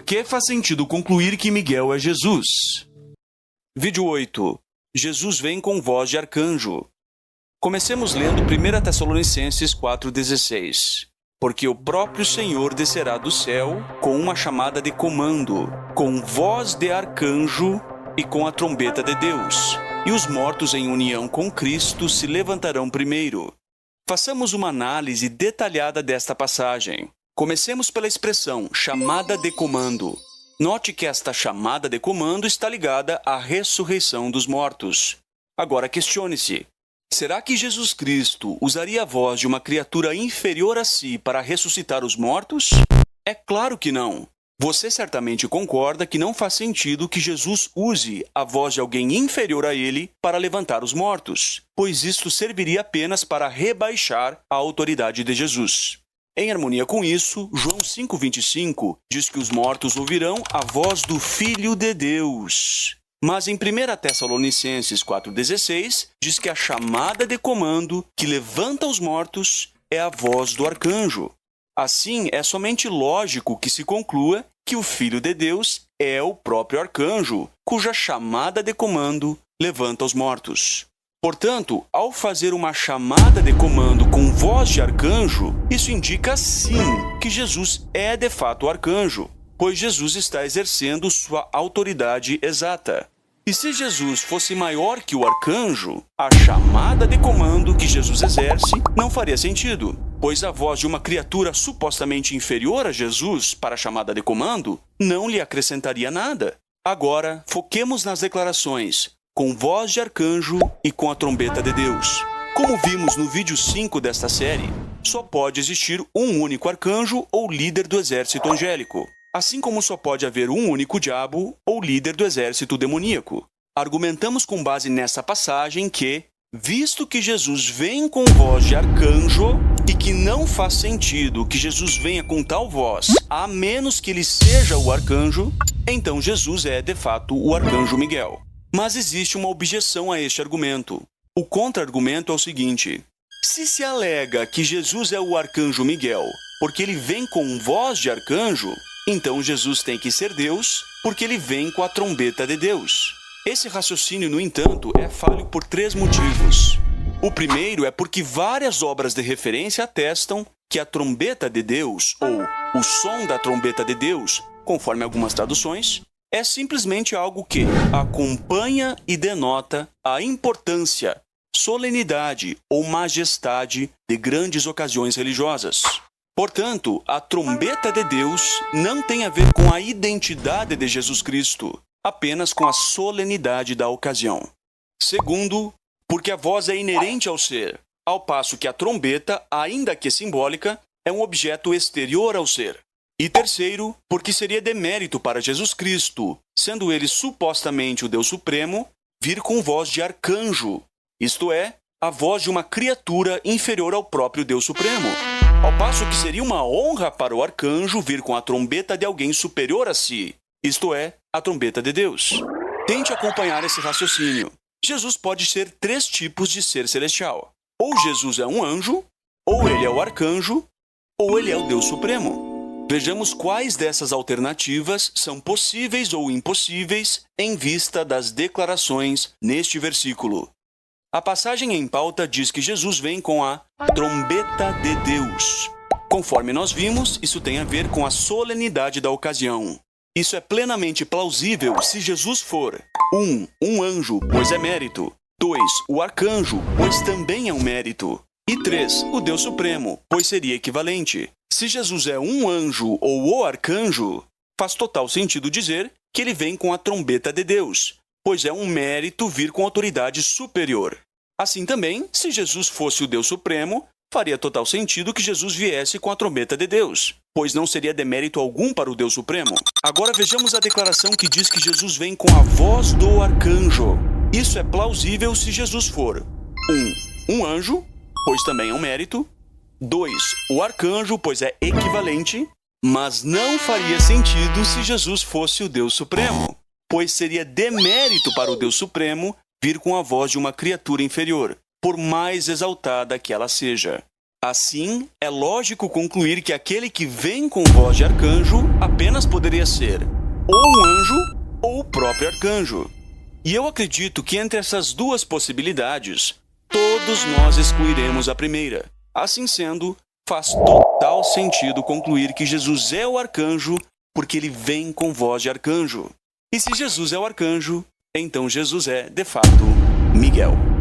que faz sentido concluir que Miguel é Jesus? Vídeo 8. Jesus vem com voz de arcanjo. Comecemos lendo 1 Tessalonicenses 4,16. Porque o próprio Senhor descerá do céu com uma chamada de comando, com voz de arcanjo e com a trombeta de Deus. E os mortos em união com Cristo se levantarão primeiro. Façamos uma análise detalhada desta passagem. Comecemos pela expressão chamada de comando. Note que esta chamada de comando está ligada à ressurreição dos mortos. Agora questione-se. Será que Jesus Cristo usaria a voz de uma criatura inferior a si para ressuscitar os mortos? É claro que não. Você certamente concorda que não faz sentido que Jesus use a voz de alguém inferior a ele para levantar os mortos, pois isto serviria apenas para rebaixar a autoridade de Jesus. Em harmonia com isso, João 5,25 diz que os mortos ouvirão a voz do Filho de Deus. Mas em 1 Tessalonicenses 4,16 diz que a chamada de comando que levanta os mortos é a voz do arcanjo. Assim, é somente lógico que se conclua que o Filho de Deus é o próprio arcanjo, cuja chamada de comando levanta os mortos. Portanto, ao fazer uma chamada de comando com voz de arcanjo, isso indica sim que Jesus é de fato o arcanjo, pois Jesus está exercendo sua autoridade exata. E se Jesus fosse maior que o arcanjo, a chamada de comando que Jesus exerce não faria sentido, pois a voz de uma criatura supostamente inferior a Jesus para a chamada de comando não lhe acrescentaria nada. Agora, foquemos nas declarações, com voz de arcanjo e com a trombeta de Deus. Como vimos no vídeo 5 desta série, só pode existir um único arcanjo ou líder do exército angélico, assim como só pode haver um único diabo ou líder do exército demoníaco. Argumentamos com base nessa passagem que, visto que Jesus vem com voz de arcanjo e que não faz sentido que Jesus venha com tal voz, a menos que ele seja o arcanjo, então Jesus é de fato o arcanjo Miguel. Mas existe uma objeção a este argumento. O contra-argumento é o seguinte: se se alega que Jesus é o arcanjo Miguel porque ele vem com voz de arcanjo, então Jesus tem que ser Deus porque ele vem com a trombeta de Deus. Esse raciocínio, no entanto, é falho por 3 motivos. O primeiro é porque várias obras de referência atestam que a trombeta de Deus, ou o som da trombeta de Deus, conforme algumas traduções, é simplesmente algo que acompanha e denota a importância, solenidade ou majestade de grandes ocasiões religiosas. Portanto, a trombeta de Deus não tem a ver com a identidade de Jesus Cristo, apenas com a solenidade da ocasião. Segundo, porque a voz é inerente ao ser, ao passo que a trombeta, ainda que simbólica, é um objeto exterior ao ser. E terceiro, porque seria demérito para Jesus Cristo, sendo ele supostamente o Deus Supremo, vir com voz de arcanjo, isto é, a voz de uma criatura inferior ao próprio Deus Supremo. Ao passo que seria uma honra para o arcanjo vir com a trombeta de alguém superior a si, isto é, a trombeta de Deus. Tente acompanhar esse raciocínio. Jesus pode ser 3 tipos de ser celestial. Ou Jesus é um anjo, ou ele é o arcanjo, ou ele é o Deus Supremo. Vejamos quais dessas alternativas são possíveis ou impossíveis em vista das declarações neste versículo. A passagem em pauta diz que Jesus vem com a trombeta de Deus. Conforme nós vimos, isso tem a ver com a solenidade da ocasião. Isso é plenamente plausível se Jesus for 1. Um anjo, pois é mérito. 2. O arcanjo, pois também é um mérito. E 3. O Deus Supremo, pois seria equivalente. Se Jesus é um anjo ou o arcanjo, faz total sentido dizer que ele vem com a trombeta de Deus, pois é um mérito vir com autoridade superior. Assim também, se Jesus fosse o Deus Supremo, faria total sentido que Jesus viesse com a trombeta de Deus, pois não seria demérito algum para o Deus Supremo. Agora vejamos a declaração que diz que Jesus vem com a voz do arcanjo. Isso é plausível se Jesus for 1. Um anjo, pois também é um mérito. 2. O arcanjo, pois é equivalente. Mas não faria sentido se Jesus fosse o Deus Supremo, pois seria demérito para o Deus Supremo vir com a voz de uma criatura inferior, por mais exaltada que ela seja. Assim, é lógico concluir que aquele que vem com voz de arcanjo apenas poderia ser ou um anjo ou o próprio arcanjo. E eu acredito que entre essas duas possibilidades, todos nós excluiremos a primeira. Assim sendo, faz total sentido concluir que Jesus é o arcanjo porque ele vem com voz de arcanjo. E se Jesus é o arcanjo, então Jesus é, de fato, Miguel.